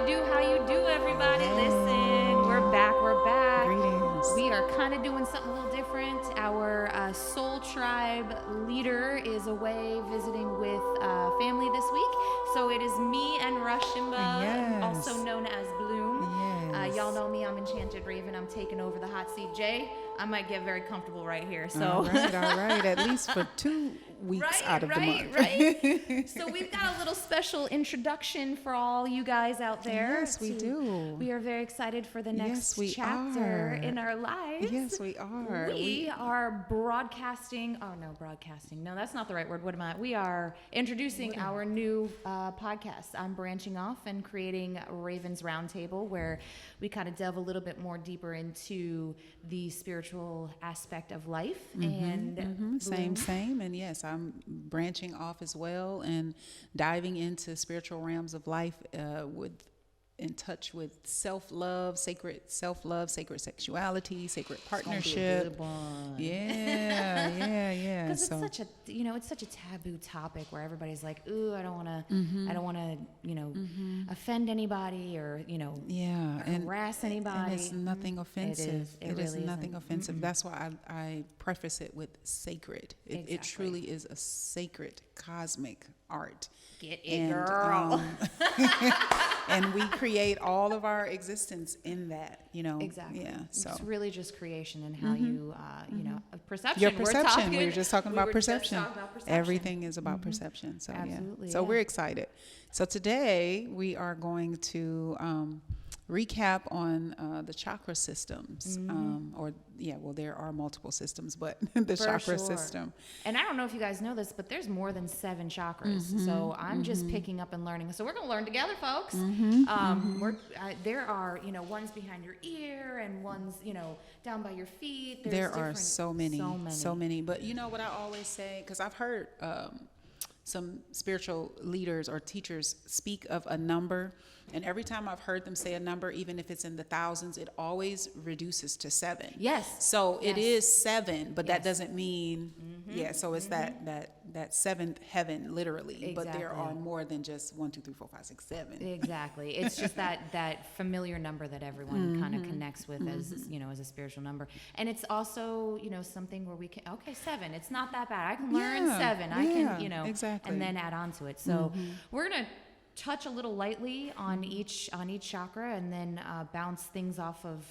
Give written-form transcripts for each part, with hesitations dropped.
How you do, everybody? Listen, we're back. We're back. Greetings. We are kind of doing something a little different. Our Soul Tribe leader is away visiting with family this week, so it is me and Rashimba, Yes. also known as Bloom. Yes. Y'all know me. I'm Enchanted Raven. I'm taking over the hot seat. Jay, I might get very comfortable right here. So All right. At least for 2 weeks out of the month. Right. So we've got a little special introduction for all you guys out there. Yes, we do. We are very excited for the next Yes, we chapter are. in our lives. Yes, we are. We are broadcasting. Oh no, broadcasting. No, that's not the right word. What am I? We are introducing our new podcast. I'm branching off and creating Raven's Roundtable, where we kind of delve a little bit more deeper into the spiritual aspect of life. And Same. And yes, I'm branching off as well and diving into spiritual realms of life in touch with self-love, sacred sexuality, sacred partnership. Yeah. Because it's such a, it's such a taboo topic where everybody's like, ooh, I don't want to, offend anybody or, harass anybody. And it's nothing offensive. It really is nothing isn't. offensive. That's why I preface it with sacred. It truly is a sacred cosmic art. Get it, girl. And we create all of our existence in that, Exactly. Yeah. So it's really just creation and how you, perception. your perception. We were just talking about perception. perception. Everything is about perception. So Absolutely, yeah. So yeah. we're excited. So today we are going to recap on the chakra systems. There are multiple systems, but the chakra system. And I don't know if you guys know this, but there's more than 7 chakras. So I'm just picking up and learning. So we're going to learn together, folks. There are, ones behind your ear and ones, down by your feet. There are so many. But you know what I always say, because I've heard some spiritual leaders or teachers speak of a number, and every time I've heard them say a number, even if it's in the thousands, it always reduces to 7. Yes. So it is 7, but Yes. that doesn't mean so it's that 7th heaven literally. But there Exactly. are more than just 1, 2, 3, 4, 5, 6, 7. Exactly. It's just that familiar number that everyone kind of connects with as as a spiritual number. And it's also, something where we can 7. It's not that bad. I can learn 7. I can, exactly. and then add on to it. So we're going to touch a little lightly on each chakra and then bounce things off of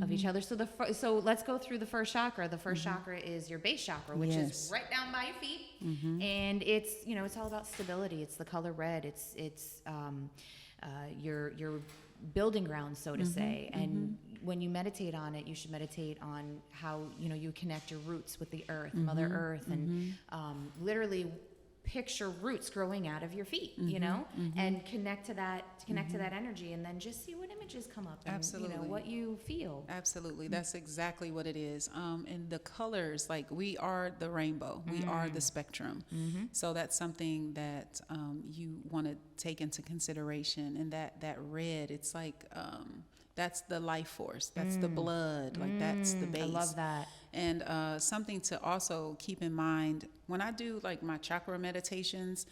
of each other. So let's go through the first chakra. The first chakra is your base chakra, which is right down by your feet, and it's it's all about stability. It's the color red. It's your building ground, so to say. And when you meditate on it, you should meditate on how you connect your roots with the earth, Mother Earth, and literally picture roots growing out of your feet, and connect to that energy, and then just see what images come up and Absolutely. what you feel. Absolutely. That's exactly what it is. And the colors, like we are the rainbow, we are the spectrum. So that's something that you want to take into consideration. And that red, it's like that's the life force. That's the blood. Like that's the base. I love that. And something to also keep in mind when I do like my chakra meditations,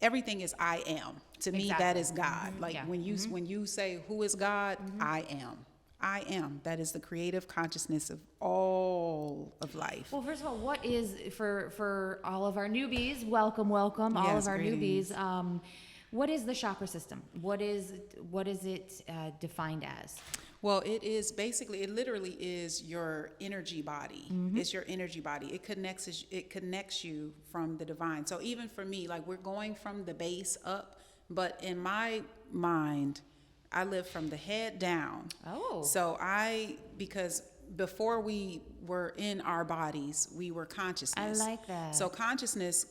everything is I am. To me, that is God. Like when you say who is God, I am. I am. That is the creative consciousness of all of life. Well, first of all, what is for all of our newbies? Welcome, all Yes, of our greetings. newbies. What is the chakra system? What is it defined as? Well, it literally is your energy body. It's your energy body. It connects you from the divine. So even for me, like we're going from the base up, but in my mind, I live from the head down. Oh. So because before we were in our bodies, we were consciousness. I like that. So consciousness,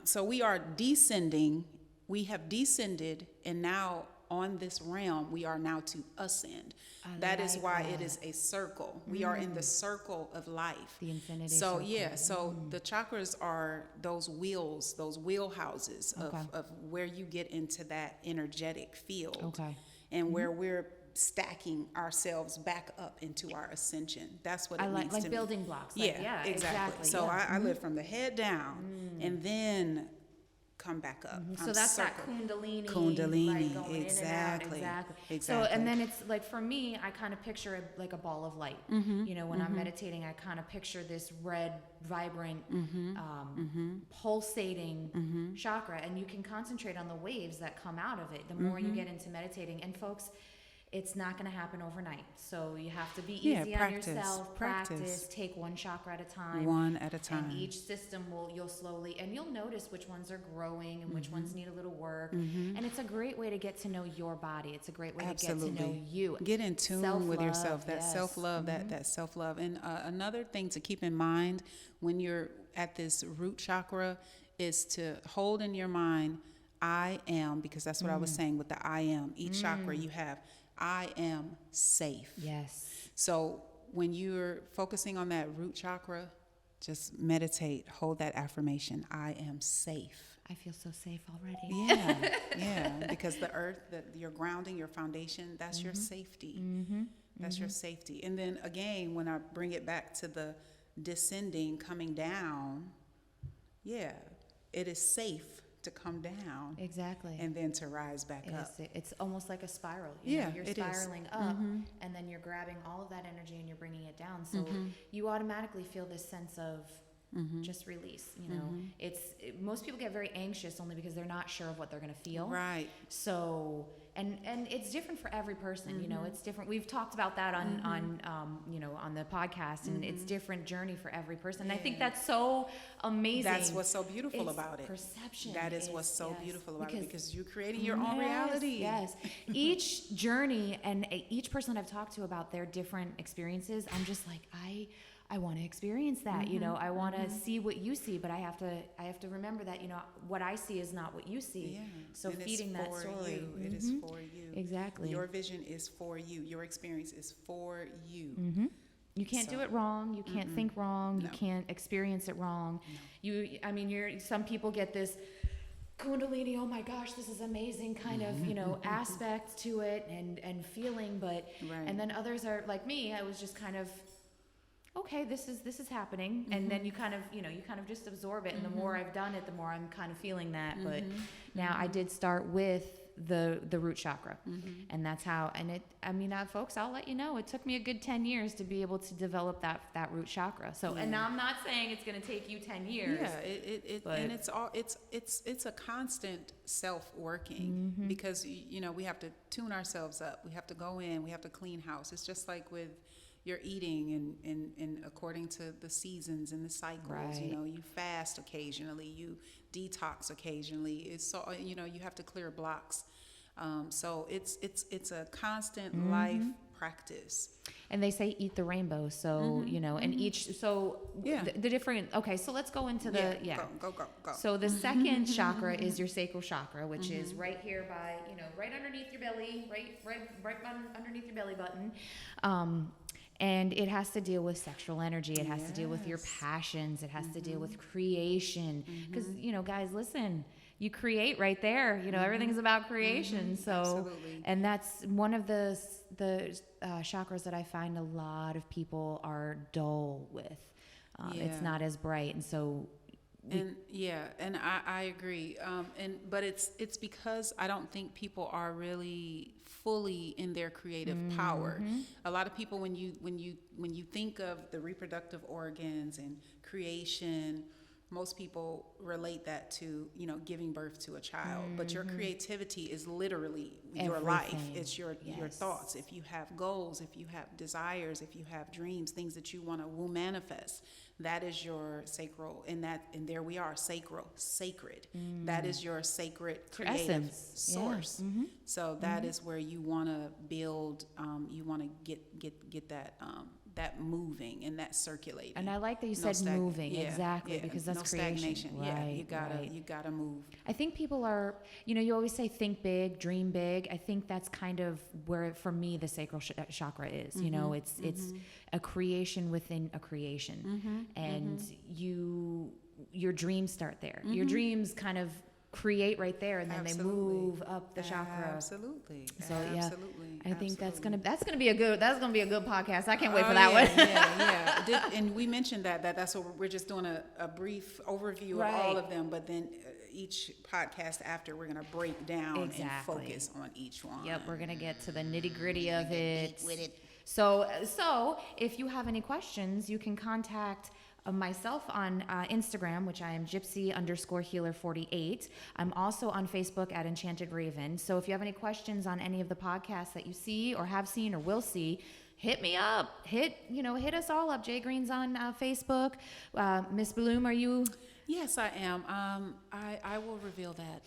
so we are descending. We have descended, and now on this realm, we are now to ascend. That is why it is a circle. We are in the circle of life. The infinity So circle. so the chakras are those wheels, those wheelhouses of where you get into that energetic field. Okay. And where we're stacking ourselves back up into our ascension. That's what it means to me. Like building blocks. Like, Yeah, exactly. So yeah. I live from the head down, and then come back up. So that's circle. that Kundalini. Kundalini, like going exactly. in and out, exactly. So, Exactly. and then it's like, for me, I kind of picture it like a ball of light. You know, when I'm meditating, I kind of picture this red, vibrant, pulsating chakra, and you can concentrate on the waves that come out of it the more you get into meditating. And folks, it's not going to happen overnight. So you have to be easy on yourself. Practice. Take one chakra at a time. One at a time. And each system you'll slowly, and you'll notice which ones are growing and which ones need a little work. And it's a great way to get to know your body. It's a great way to get to know you. Get in tune Self-love, with yourself. That yes. self-love, that self-love. And another thing to keep in mind when you're at this root chakra is to hold in your mind, I am, because that's what I was saying with the I am. Each chakra you have, I am safe. Yes. So when you're focusing on that root chakra, just meditate, hold that affirmation, I am safe. I feel so safe already. Yeah, because the earth, your grounding, your foundation, that's your safety. That's your safety. And then again, when I bring it back to the descending, coming down, it is safe to come down. Exactly. And then to rise back up. It's almost like a spiral. Yeah, You're it is. spiraling up, and then you're grabbing all of that energy and you're bringing it down. So you automatically feel this sense of just release. You know, most people get very anxious only because they're not sure of what they're going to feel. Right. So, and it's different for every person. You know, it's different. We've talked about that on the podcast, and it's different journey for every person. And I think that's so amazing. That's what's so beautiful about it. Perception. That is what's so beautiful about it, because you're creating your your own reality. Yes. Each journey and each person that I've talked to about their different experiences, I'm just like, I want to experience that. You know, I want to see what you see, but I have to remember that, you know, what I see is not what you see. Yeah. So and feeding it's that for story. You. It is for you. Exactly. Your vision is for you. Your experience is for you. You can't do it wrong. You can't think wrong. No. You can't experience it wrong. No. Some people get this Kundalini, oh my gosh, this is amazing kind of, you know, aspect to it and feeling, but, and then others are like me, I was just kind of, okay, this is happening. And then you kind of just absorb it. And the more I've done it, the more I'm kind of feeling that. But now I did start with the root chakra. And that's how, folks, I'll let you know, it took me a good 10 years to be able to develop that root chakra. So, and now I'm not saying it's going to take you 10 years. Yeah, and it's a constant self-working, because, you know, we have to tune ourselves up. We have to go in, we have to clean house. It's just like with your eating and according to the seasons and the cycles. Right. You know, you fast occasionally, you detox occasionally. It's so, you know, you have to clear blocks. So it's a constant life practice. And they say eat the rainbow. So, you know, and the different, okay, so let's go into Go. So the second chakra is your sacral chakra, which is right here by, you know, right underneath your belly, right underneath your belly button. And it has to deal with sexual energy. It has to deal with your passions. It has to deal with creation. Because, you know, guys, listen, you create right there. You know, everything is about creation. So, absolutely. And that's one of the chakras that I find a lot of people are dull with. It's not as bright. And so... And I agree. But it's because I don't think people are really fully in their creative power. A lot of people, when you think of the reproductive organs and creation, most people relate that to, you know, giving birth to a child. But your creativity is literally your life. It's your thoughts. If you have goals, if you have desires, if you have dreams, things that you want to manifest, that is your sacral, and there we are, sacred. That is your sacred creative source. So that is where you want to build. You want to get that moving and that circulating. And I like that you said moving, exactly, because that's creation. Stagnation. Right, you gotta move. I think people are, you know, you always say think big, dream big. I think that's kind of where, for me, the sacral chakra is. You know, it's a creation within a creation, and your dreams start there. Your dreams kind of create right there, and then they move up the chakra. Absolutely. So I think that's gonna be a good podcast. I can't wait for that one. And we mentioned that's what we're just doing a brief overview of all of them, but then each podcast after, we're gonna break down and focus on each one. Yep, we're gonna get to the nitty gritty of it. So if you have any questions, you can contact myself on Instagram, which I am gypsy_healer48. I'm also on Facebook at Enchanted Raven. So if you have any questions on any of the podcasts that you see or have seen or will see, hit me up. Hit us all up. Jay Green's on Facebook. Miss Bloom, are you? Yes, I am. I will reveal that.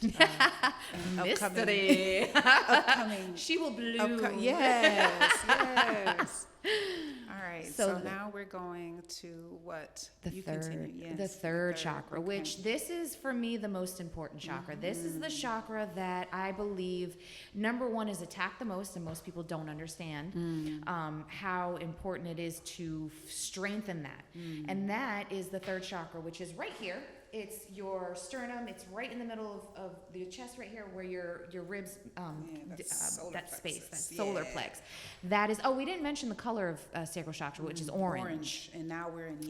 Mystery. Upcoming. She will bloom. Yes. All right. So now we're going to what? The third chakra, which this is for me the most important chakra. This is the chakra that I believe, number one, is attacked the most, and most people don't understand how important it is to strengthen that. And that is the third chakra, which is right here. It's your sternum. It's right in the middle of the chest, right here, where your ribs, that space, that solar plex. That is. Oh, we didn't mention the color of sacral chakra, which is orange. And now we're in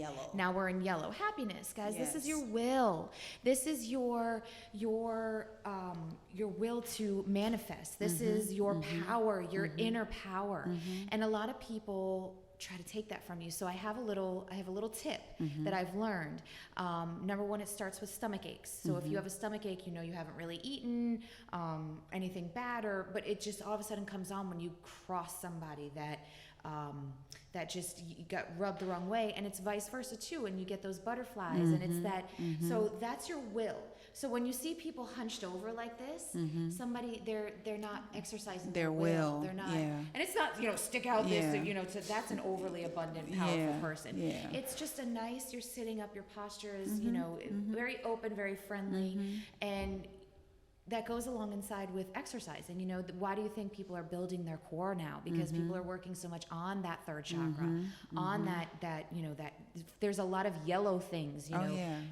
yellow. Happiness, guys. Yes. This is your will. This is your will to manifest. This is your power, your inner power. And a lot of people try to take that from you. So I have a little tip that I've learned. Number one, it starts with stomach aches. So if you have a stomach ache, you haven't really eaten anything bad, but it just all of a sudden comes on when you cross somebody that just you got rubbed the wrong way, and it's vice versa too, and you get those butterflies, and it's that. So that's your will. So when you see people hunched over like this, somebody they're not exercising their will. They're not, and it's not stick out this. That's an overly abundant, powerful person. Yeah. It's just a nice. You're sitting up. Your posture is very open, very friendly, and that goes along inside with exercise. And why do you think people are building their core now? Because people are working so much on that third chakra, on that there's a lot of yellow things.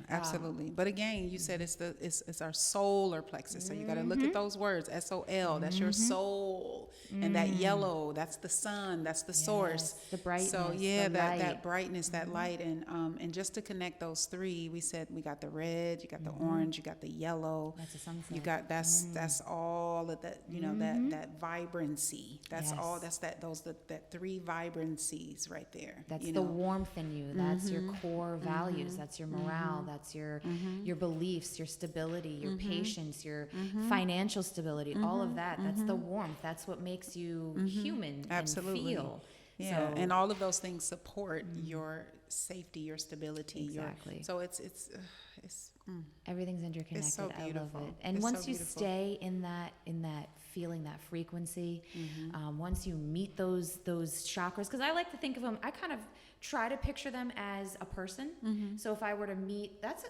Absolutely. But again, you said it's our solar plexus. So you got to look at those words. SOL. That's your soul, and that yellow. That's the sun. That's the source. The brightness. So that brightness, that light, and just to connect those three, we said we got the red, you got the orange, you got the yellow. That's a sunset. You got that's all of that that vibrancy. That's all. That's that three vibrancies right there. That's the warmth in you. That's your core values. That's your morale. That's your beliefs, your stability, your patience, your financial stability. All of that. That's the warmth. That's what makes you human. Absolutely. And feel. Yeah, and all of those things support your safety, your stability. Exactly. So it's everything's interconnected. It's so beautiful. I love it. And once you stay in that feeling, that frequency, once you meet those chakras, because I like to think of them, I kind of try to picture them as a person. So if I were to meet, that's a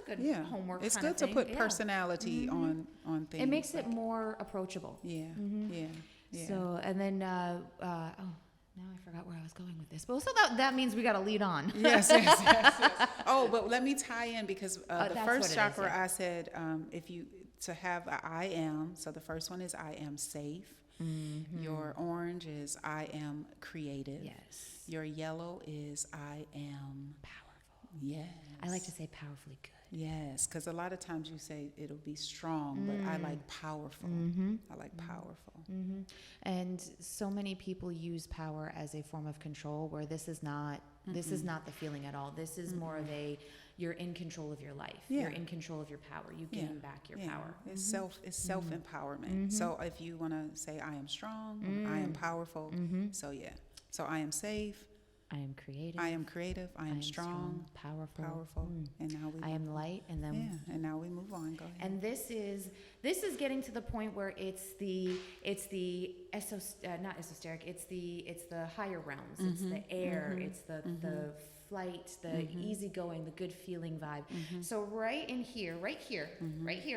good homework. It's kind good of to thing. put personality on things. It makes it more approachable. Yeah. So and then now I forgot where I was going with this. But so that means we got to lead on. Yes. Oh, but let me tie in because the first chakra I said to have a I am. So the first one is I am safe. Your orange is I am creative. Yes. Your yellow is I am powerful. Yes. I like to say powerfully good. Yes, because a lot of times you say it'll be strong, but I like powerful. I like powerful. And so many people use power as a form of control, where this is not the feeling at all. This is more of you're in control of your life. Yeah. You're in control of your power. You gain back your power. It's self empowerment. So if you want to say I am strong, I am powerful. So so I am safe. I am creative. I am strong, powerful. And now I am light, and then and now we move on. Go ahead. And this is getting to the point where it's the not esoteric. It's the higher realms. It's the air. It's the flight, the easygoing, the good feeling vibe. So right here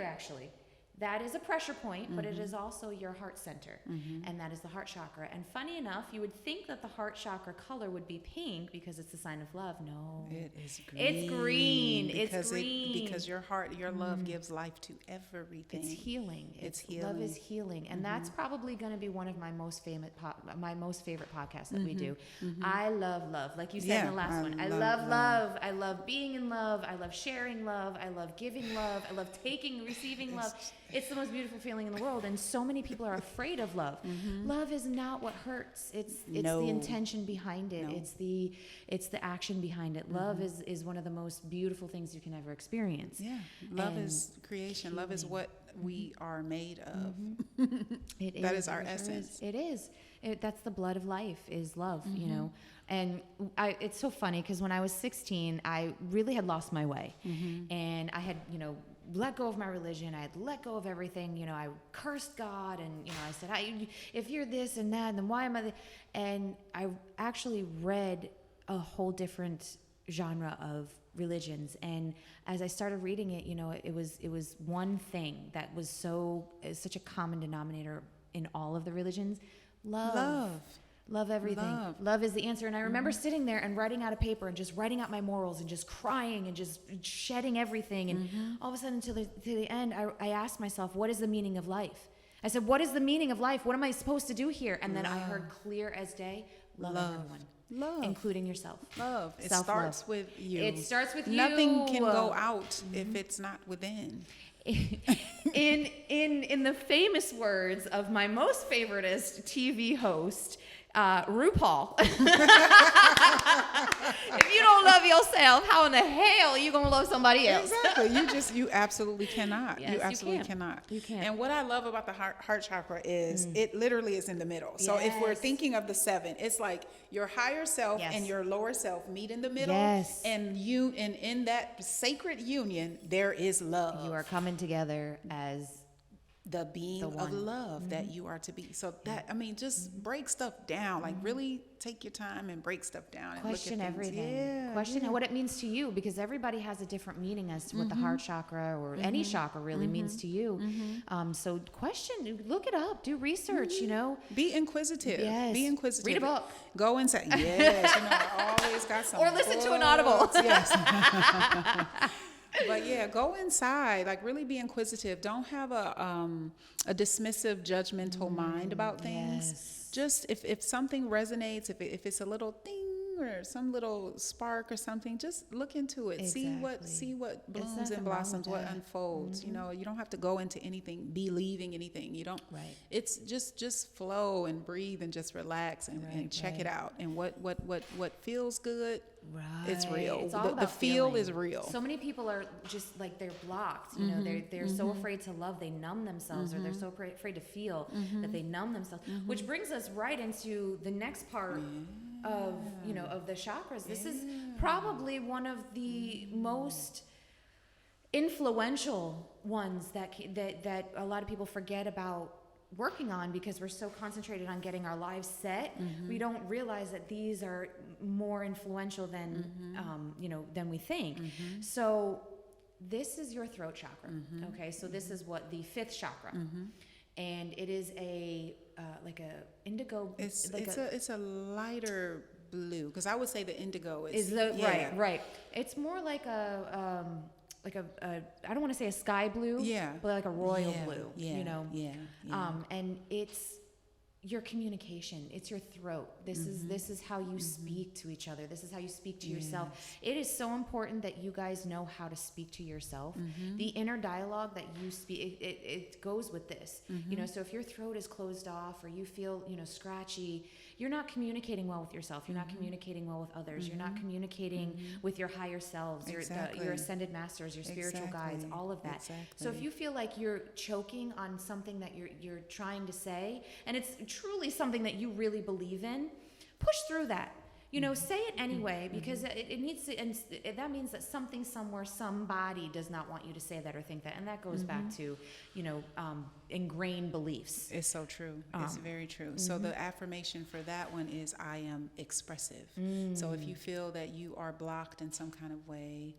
actually, that is a pressure point, but it is also your heart center, and that is the heart chakra. And funny enough, you would think that the heart chakra color would be pink because it's a sign of love. No, It is green. it's green. Because It's green because your heart, your love gives life to everything. It's healing. It's Love is healing. healing, and that's probably going to be one of my most favorite podcasts that we do. I love love, like you said in the last one. I love love. I love being in love. I love sharing love. I love giving love. I love taking, receiving love. It's the most beautiful feeling in the world, and so many people are afraid of love. Love is not what hurts. It's No. the intention behind it. No. It's the action behind it. Love is one of the most beautiful things you can ever experience. Yeah, love And is creation. Love is what we are made of. That is our it sure essence. It is. That's the blood of life is love, you know. And it's so funny because when I was 16, I really had lost my way. And I had, let go of my religion. I had let go of everything. I cursed God, and I said, if you're this and that, then why am I? And I actually read a whole different genre of religions, and as I started reading it, it was one thing that was such a common denominator in all of the religions: love everything. Love is the answer. And I remember sitting there and writing out a paper and just writing out my morals and just crying and just shedding everything. And all of a sudden, to the end, I asked myself, what is the meaning of life? I said, what is the meaning of life? What am I supposed to do here? And then I heard clear as day, love everyone. Love. Including yourself. Love. It Self-love. starts with you. It starts with you. Nothing can go out if it's not within. In the famous words of my most favoritist TV host, RuPaul. If you don't love yourself, how in the hell are you gonna love somebody else? Exactly. You absolutely cannot. Yes, you absolutely cannot. You can't. And what I love about the heart chakra is it literally is in the middle. So if we're Yes. thinking of the 7, it's like your higher self Yes. and your lower self meet in the middle. Yes. And in that sacred union, there is love. You are coming together as the being the of one. love that you are to be. So that, just break stuff down. Like really take your time and break stuff down and question look at things. everything. Yeah, Question what it means to you, because everybody has a different meaning as to what the heart chakra or any chakra really means to you. So question, look it up, do research, Be inquisitive. Yes. Be inquisitive. Read a book. Go and say, yes, I always got some. Or listen to an Audible. Yes. But yeah, go inside. Like really be inquisitive. Don't have a dismissive, judgmental mind about things. Yes. Just if something resonates, if it's a little thing or some little spark or something, just look into it. Exactly. See what blooms nothing and wrong blossoms, with what that. unfolds. You don't have to go into anything, believing anything. You don't. Right. It's just flow and breathe and just relax and check it out. And what feels good. Right. It's real. It's all The about feel feeling. is real. So many people are just like they're blocked. They're so afraid to love, they numb themselves, or they're so afraid to feel that they numb themselves. Which brings us right into the next part of the chakras. This is probably one of the most influential ones that a lot of people forget about working on, because we're so concentrated on getting our lives set. We don't realize that these are more influential than than we think. So this is your throat chakra. Okay, so this is what the 5th chakra, and it is like a indigo. It's a lighter blue, because I would say the indigo is right. It's more like a I don't want to say a sky blue, but like a royal blue, and it's your communication. It's your throat. This is how you speak to each other. This is how you speak to yourself. It is so important that you guys know how to speak to yourself. The inner dialogue that you speak, it goes with this. So if your throat is closed off, or you feel scratchy, you're not communicating well with yourself. You're not communicating well with others. You're not communicating with your higher selves, your ascended masters, your spiritual guides, all of that. So if you feel like you're choking on something that you're trying to say, and it's truly something that you really believe in, push through that. Say it anyway, because it needs to, and that means that something somewhere, somebody does not want you to say that or think that, and that goes back to, ingrained beliefs. It's so true. It's very true. So the affirmation for that one is, I am expressive. So if you feel that you are blocked in some kind of way,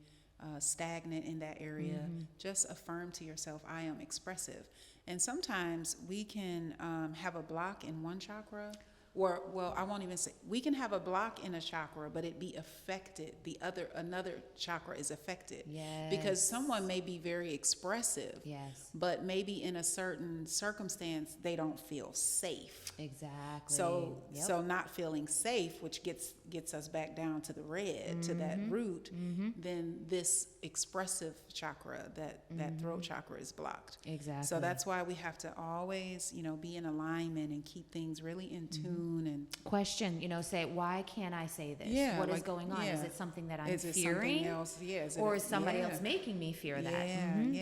stagnant in that area, just affirm to yourself, I am expressive. And sometimes we can have a block in one chakra, or, well, I won't even say, we can have a block in a chakra, but it be affected. Another chakra is affected. Yes. Because someone may be very expressive. Yes. But maybe in a certain circumstance, they don't feel safe. Exactly. So not feeling safe, which gets us back down to the red, to that root, then this expressive chakra, that throat chakra, is blocked. Exactly. So that's why we have to always, be in alignment and keep things really in tune. And question, say, why can't I say this? Yeah, What is going on? Is it something that I'm fearing? Something else? Yeah. Or is somebody else making me fear that?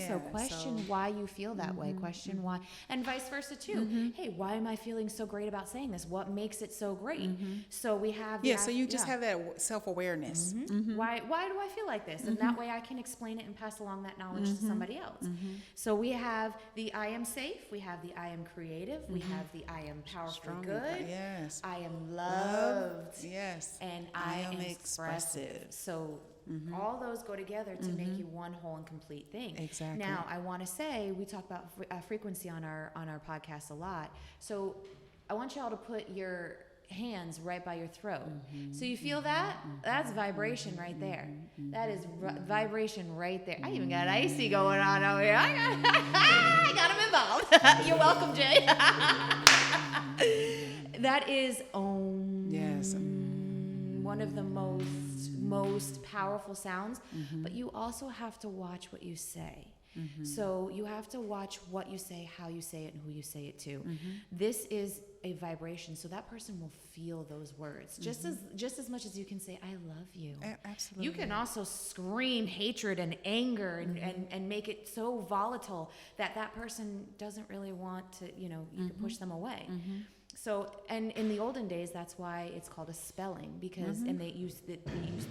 So question why you feel that way. Question why, and vice versa too. Hey, why am I feeling so great about saying this? What makes it so great? So we have so you just have that self-awareness. Why do I feel like this? And that way I can explain it and pass along that knowledge to somebody else. So we have the I am safe, we have the I am creative, we have the I am powerfully good. Yes. I am loved. Yes. And I am expressive. So all those go together to make you one whole and complete thing. Exactly. Now, I want to say, we talk about frequency on our podcast a lot. So I want y'all to put your hands right by your throat. So you feel that? That's vibration right there. That is vibration right there. I even got icy going on over here. I got him involved. You're welcome, Jay. That is Yes. one of the most powerful sounds. But you also have to watch what you say. So you have to watch what you say, how you say it, and who you say it to. This is a vibration, so that person will feel those words just as much as you can say, "I love you." Absolutely. You can also scream hatred and anger and make it so volatile that person doesn't really want to. You can push them away. So, and in the olden days, that's why it's called a spelling, because and they use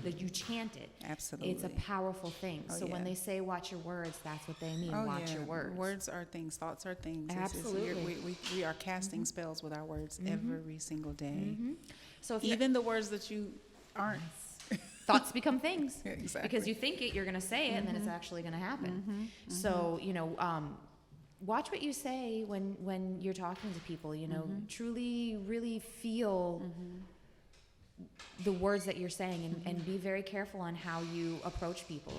that you chant it. Absolutely. It's a powerful thing. So when they say watch your words, that's what they mean. Watch your words. Words are things. Thoughts are things. Absolutely. We are casting spells with our words every single day. So if even the words that you aren't. Thoughts become things. Exactly. Because you think it, you're going to say it, and then it's actually going to happen. So, watch what you say when you're talking to people, truly, really feel the words that you're saying, and be very careful on how you approach people.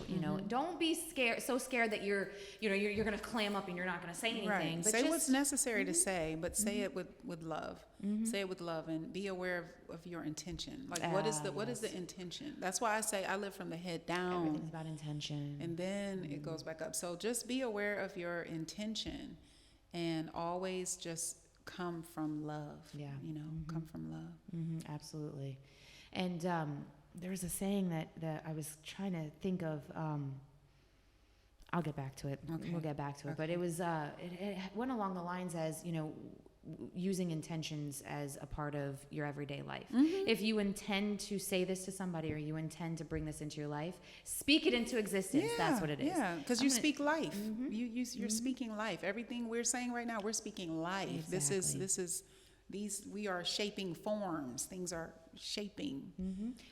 Don't be so scared that you're going to clam up and you're not going to say anything. Right. But say what's necessary to say, but say it with love. Say it with love, and be aware of your intention. Like what is the intention? That's why I say I live from the head down. Everything's about intention. And then it goes back up. So just be aware of your intention, and always just come from love. Yeah. Come from love. Absolutely. And there's a saying that I was trying to think of. I'll get back to it. Okay. We'll get back to it. Okay. But it was it went along the lines as using intentions as a part of your everyday life. If you intend to say this to somebody, or you intend to bring this into your life, speak it into existence. That's what it is. Yeah, because you speak life. You're speaking life. Everything we're saying right now, we're speaking life. Exactly. We are shaping forms. Things are shaping.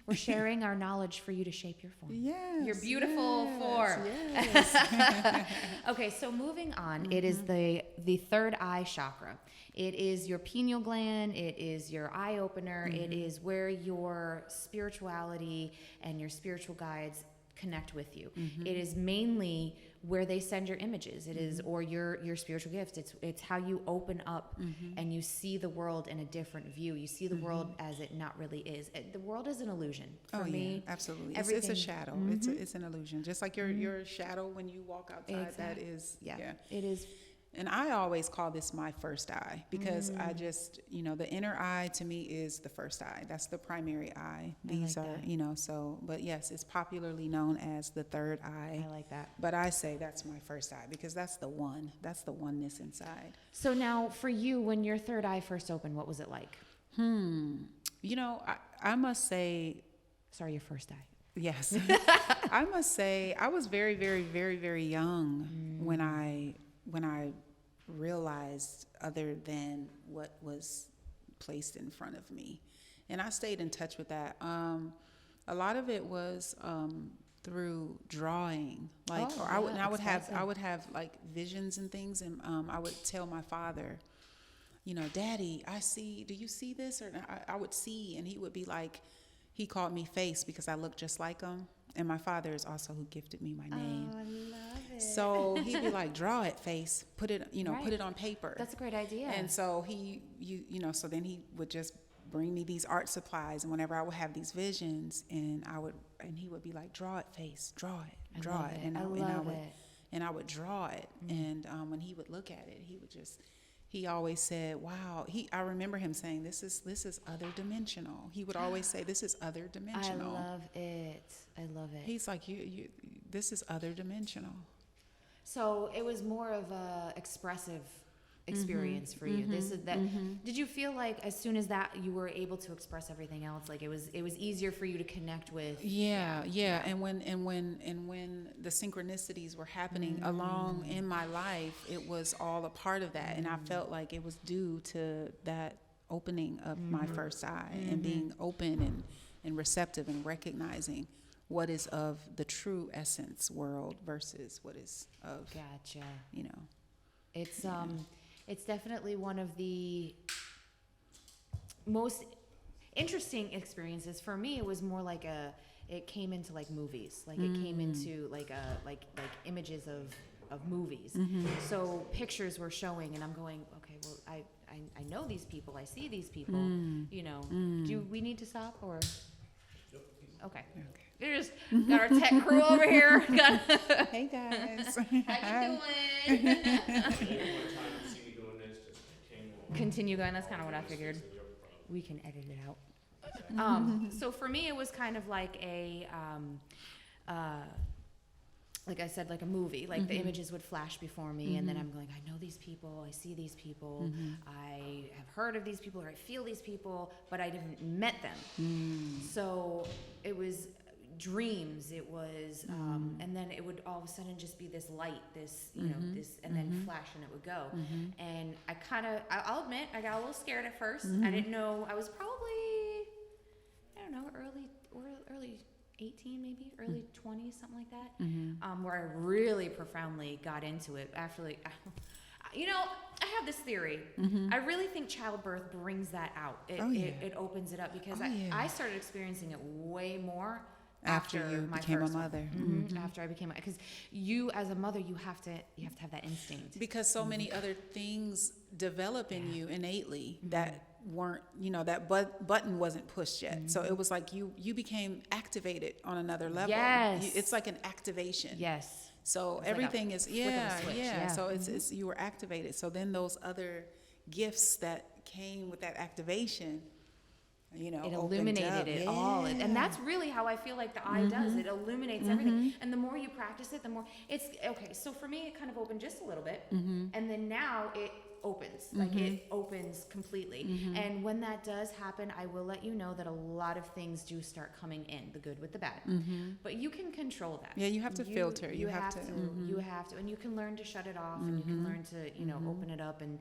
We're sharing our knowledge for you to shape your form. Yes. Your beautiful form. Yes. Okay, so moving on, it is the third eye chakra. It is your pineal gland. It is your eye opener. It is where your spirituality and your spiritual guides connect with you. It is mainly where they send your images. It is, or your spiritual gifts. It's how you open up and you see the world in a different view. You see the world as it not really is. The world is an illusion. For me, absolutely. It's a shadow. It's an illusion. Just like your shadow when you walk outside. That is, it is. And I always call this my first eye, because I just, the inner eye to me is the first eye. That's the primary eye. These are, but yes, it's popularly known as the third eye. I like that. But I say that's my first eye, because that's the one. That's the oneness inside. So now for you, when your third eye first opened, what was it like? I must say. Sorry, your first eye. Yes. I must say I was very, very, very, very young when I realized other than what was placed in front of me. And I stayed in touch with that. A lot of it was through drawing, like, Oh, or yeah, expressive. I would have like visions and things, and I would tell my father, you know, Daddy, do you see this? Or I would see, and he would be like, he called me Face because I look just like him, and my father is also who gifted me my name. Oh, I love it. So he'd be like, draw it, Face, put it, you know, Right. put it on paper. That's a great idea. And so you know, so then he would just bring me these art supplies, and whenever I would have these visions, and he would be like, draw it, Face, draw it, draw it, and I love it. and I would draw it, and when he would look at it, he always said, wow, I remember him saying, this is other dimensional. He would always say, this is other dimensional. I love it. I love it. He's like, this is other dimensional. So it was more of a expressive experience for you. This is that. Did you feel like as soon as that you were able to express everything else, like it was easier for you to connect with? Yeah. And when the synchronicities were happening along in my life, it was all a part of that, and I felt like it was due to that opening of my first eye and being open and receptive and recognizing what is of the true essence world versus what is of, Gotcha. you know. It's definitely one of the most interesting experiences for me. It was more like it came into like movies, like it came into like images of movies. So pictures were showing, and I'm going, okay, well, I know these people, I see these people, you know. Do we need to stop or? Okay. We just got our tech crew over here. Hey guys. How you doing? Continue going. That's kind of what I figured. We can edit it out. So for me, it was kind of like like I said, like a movie. Like the images would flash before me, and then I'm going, I know these people, I see these people, I have heard of these people, or I feel these people, but I didn't met them. So it was dreams. It was, and then it would all of a sudden just be this light, this, you know, this, and then flash, and it would go. And I'll admit, I got a little scared at first. I didn't know. I was probably, I don't know, early 18, maybe early 20s, something like that, where I really profoundly got into it. Actually, you know, I have this theory. I really think childbirth brings that out. It opens it up, because I started experiencing it way more after you my became a first mother. After I became, because you as a mother, you have to have that instinct, because so many other things develop in you innately that weren't, you know, that button wasn't pushed yet. So it was like you became activated on another level. Yes. It's like an activation. Yes. So It's everything like a is flip of a switch. Yeah. So it's you were activated. So then those other gifts that came with that activation, you know, It opened illuminated up. it all. And that's really how I feel like the eye does. It illuminates everything. And the more you practice it, the more it's okay. So for me, it kind of opened just a little bit. And then now it opens, like it opens completely. And when that does happen, I will let you know that a lot of things do start coming in, the good with the bad. But you can control that. Yeah, you have to filter. You have to. You have to. And you can learn to shut it off, and you can learn to, you know, open it up. And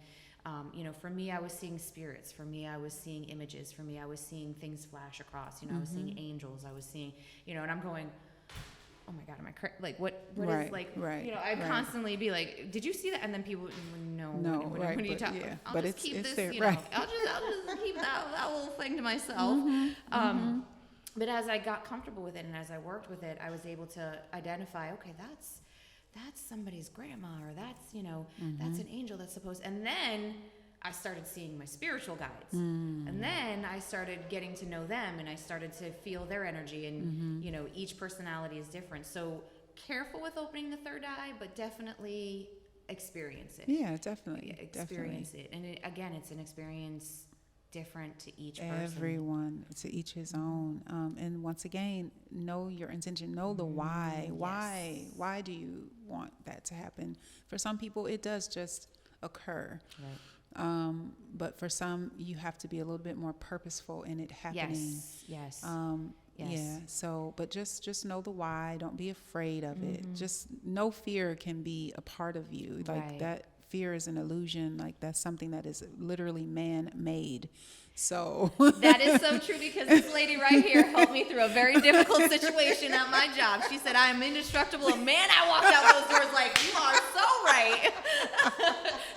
you know, for me, I was seeing spirits. For me, I was seeing images. For me, I was seeing things flash across. You know, I was seeing angels. I was seing, you know, and I'm going, oh my God, am I like what Right, is like, right, you know, I'd right. constantly be like, did you see that? And then people, no, what right, are you but talking yeah, about? I'll but just it's keep this, there, you know, right. I'll just keep that little thing to myself. But as I got comfortable with it and as I worked with it, I was able to identify, okay, that's somebody's grandma, or that's, you know, that's an angel that's supposed, and then I started seeing my spiritual guides. And then I started getting to know them, and I started to feel their energy, and, you know, each personality is different. So careful with opening the third eye, but definitely experience it. Yeah, definitely. Experience it. And again, it's an experience different to each person. Everyone, to each his own. And once again, know your intention, know the why. Why do you want that to happen? For some people, it does just occur. Right. But for some, you have to be a little bit more purposeful in it happening. Yes. Yeah. So, but just know the why. Don't be afraid of it. Just no fear can be a part of you. Like Right. that fear is an illusion. Like that's something that is literally man-made. So That is so true, because this lady right here helped me through a very difficult situation at my job. She said, I am indestructible. And man, I walked out those doors like, you are so right.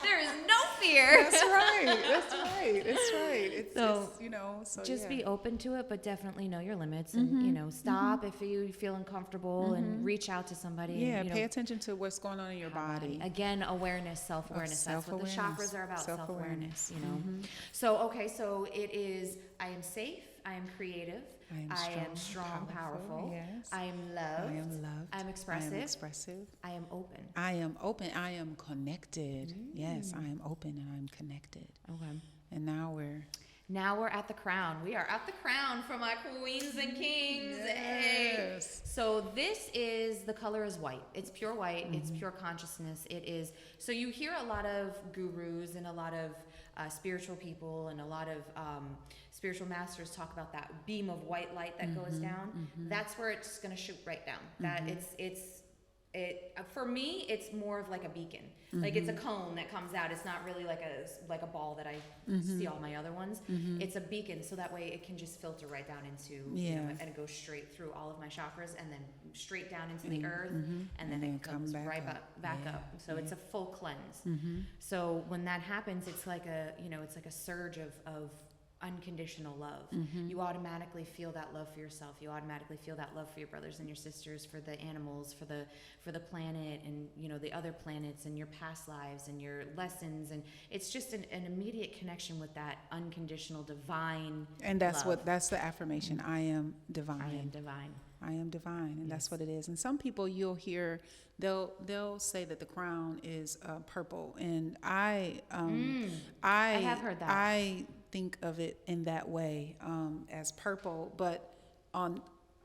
There is no fear. That's right. That's right. That's right. It's So, just, you know, so just yeah. be open to it, but definitely know your limits, and, you know, stop if you feel uncomfortable and reach out to somebody. Yeah, and, you pay know, attention to what's going on in your body. Again, awareness, self-awareness. That's what the self-awareness. chakras are about, self-awareness, Self-awareness. you know. So, okay, so it is, I am safe, I am creative, I am strong, powerful, yes. I am loved, I am loved. I'm expressive, I am expressive. I am open. I am open. I am connected. Yes, I am open and I'm connected. Okay. And now we're at the crown. We are at the crown for my queens and kings. Hey. Yes. So this is, the color is white. It's pure white. It's pure consciousness. It is. So you hear a lot of gurus and a lot of spiritual people and a lot of spiritual masters talk about that beam of white light that goes down. That's where it's going to shoot right down. That it for me, it's more of like a beacon. Like it's a cone that comes out. It's not really like a ball that I see all my other ones. It's a beacon, so that way it can just filter right down into, you know, and it goes straight through all of my chakras and then straight down into the earth, and then it comes right back up. So it's a full cleanse. So when that happens, it's like a, you know, it's like a surge of unconditional love. You automatically feel that love for yourself. You automatically feel that love for your brothers and your sisters, for the animals, for the planet, and, you know, the other planets, and your past lives and your lessons. And it's just an immediate connection with that unconditional divine and that's love. that's the affirmation. I am divine. I am divine. I am divine, and that's what it is. And some people you'll hear, they'll say that the crown is purple, and I have heard that. I think of it in that way, as purple, but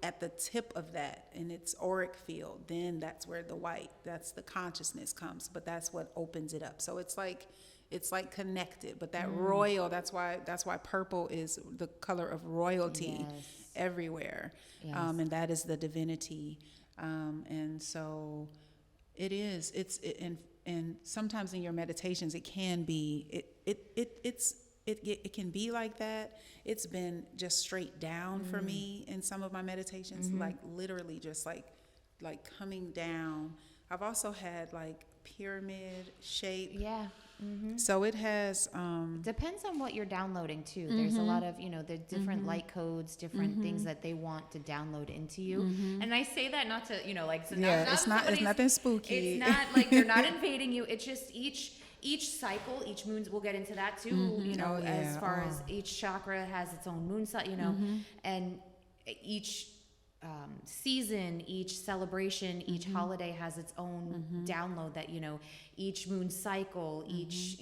at the tip of that, in its auric field, then that's where the white, that's the consciousness comes, but that's what opens it up. So it's like connected, but that royal, that's why purple is the color of royalty. Yes. Everywhere. Yes. And that is the divinity. And so it is, and sometimes in your meditations, it can be, it can be like that. It's been just straight down for me in some of my meditations, like literally just like coming down. I've also had like pyramid shape. Yeah. So it has, Depends on what you're downloading too. There's a lot of, you know, the different light codes, different things that they want to download into you. And I say that not to, you know, like, so it's nothing spooky. It's not like they're not invading you. It's just each cycle, each moon, we'll get into that too, you know, as far as each chakra has its own moon cycle, you know, and each season, each celebration, each holiday has its own download that, you know, each moon cycle, each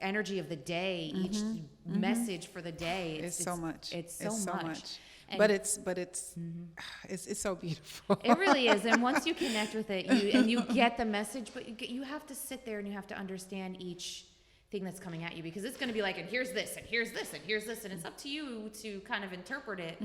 energy of the day, each message for the day. It's so much. It's so much. And But it's so beautiful. it really is. And once you connect with it, you get the message, but you have to sit there and you have to understand each thing that's coming at you, because it's going to be like, and here's this, and here's this, and here's this, and it's up to you to kind of interpret it.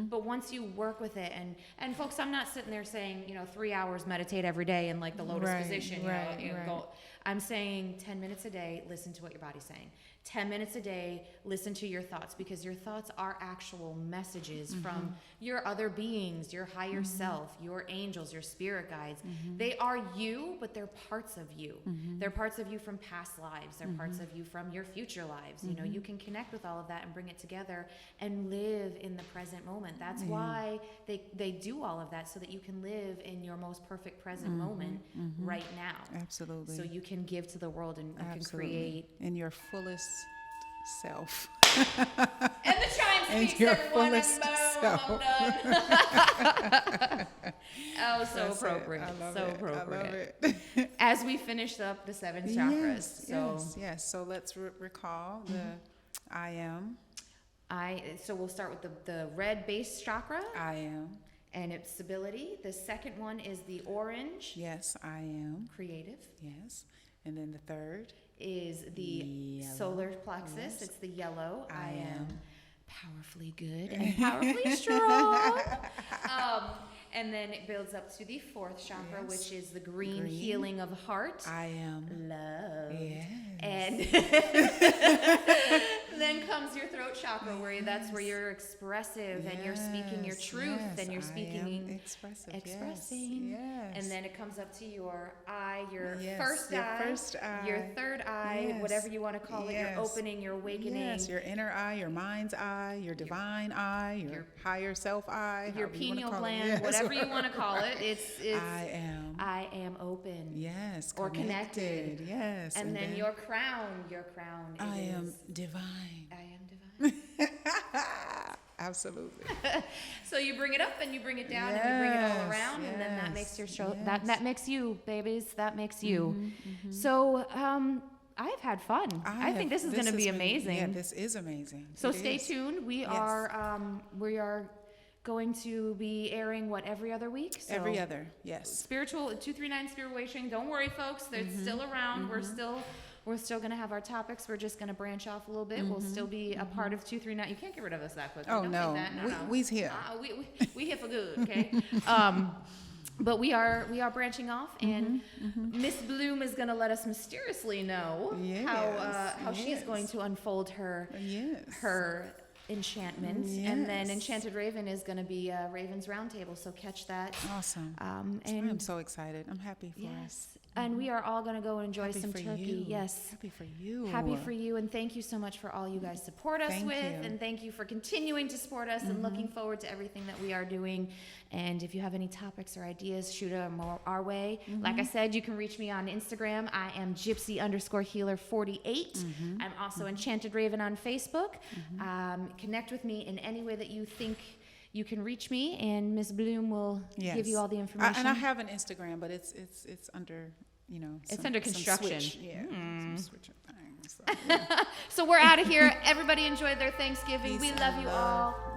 But once you work with it, and folks, I'm not sitting there saying, you know, 3 hours meditate every day in like the lotus position. You know, go. I'm saying 10 minutes a day, listen to what your body's saying. 10 minutes a day, listen to your thoughts, because your thoughts are actual messages from your other beings, your higher self, your angels, your spirit guides. They are you, but they're parts of you. They're parts of you from past lives. They're parts of you from your future lives. You know, you can connect with all of that and bring it together and live in the present moment. That's why they do all of that, so that you can live in your most perfect present moment right now. Absolutely. So you can give to the world, and you can create. In your fullest self. And the chime In speaks, your everyone, and fullest boom, I'm done. Oh, so That's it. appropriate. I love So it. appropriate. I love it. As we finish up the 7 chakras. Yes. So let's recall the I am. So we'll start with the red base chakra, I am. and its stability. The second one is the orange, Yes, I am. creative, Yes. And then the third. is the Yellow. solar plexus. Yes. It's the yellow. I am. Powerfully good and powerfully strong. And then it builds up to the fourth chakra, Yes. which is the green, Green. healing of the heart. I am. Love. Yes. And then comes your throat chakra, where that's where you're expressive and you're speaking your Yes, truth yes, and you're I speaking am expressive. expressing. Yes. And then it comes up to your eye, your Yes, first your eye, first eye. your third eye, Yes. whatever you want to call it. Yes. Your opening, your awakening, Yes, your inner eye, your mind's eye, your divine eye, your higher self eye, your however you wanna pineal call it. gland, Yes. whatever you want to call it. It's I am. open. Yes. Or connected. Yes. And then your crown I am is divine. I am divine. Absolutely. So you bring it up and you bring it down and you bring it all Yes, around, and then that makes your show yes. that makes you, babies. That makes you. So I've had fun. I think this is going to be amazing. Yeah, this is amazing. So It stay is. tuned. We Yes. are going to be airing every other week. So Every other, yes. Spiritual 239 Spirit Awakening. Don't worry, folks. They're still around. We're still going to have our topics. We're just going to branch off a little bit. We'll still be a part of 239. You can't get rid of us that quickly. Oh, Don't no. think that. No. We's here. We here for good. Okay. But we are branching off, and Miss Bloom is going to let us mysteriously know how she's Yes. going to unfold her Yes. enchantment, and then Yes. Enchanted Raven is going to be Raven's Roundtable. So catch that. Awesome. And I'm so excited. I'm happy for us. yes, and we are all going to go enjoy Happy some for turkey. you. Yes. Happy for you. Happy for you, and thank you so much for all you guys support us Thank with, you. and thank you for continuing to support us, and looking forward to everything that we are doing. And if you have any topics or ideas, shoot them our way. Like I said, you can reach me on Instagram. I am Gypsy_healer48. I'm also Enchanted Raven on Facebook. Connect with me in any way that you think you can reach me, and Miss Bloom will give you all the information. And I have an Instagram, but it's under, It's under some construction. switch. Yeah, some switch of things. So, yeah. So we're out of here. Everybody enjoyed their Thanksgiving. Peace We and love you love. all.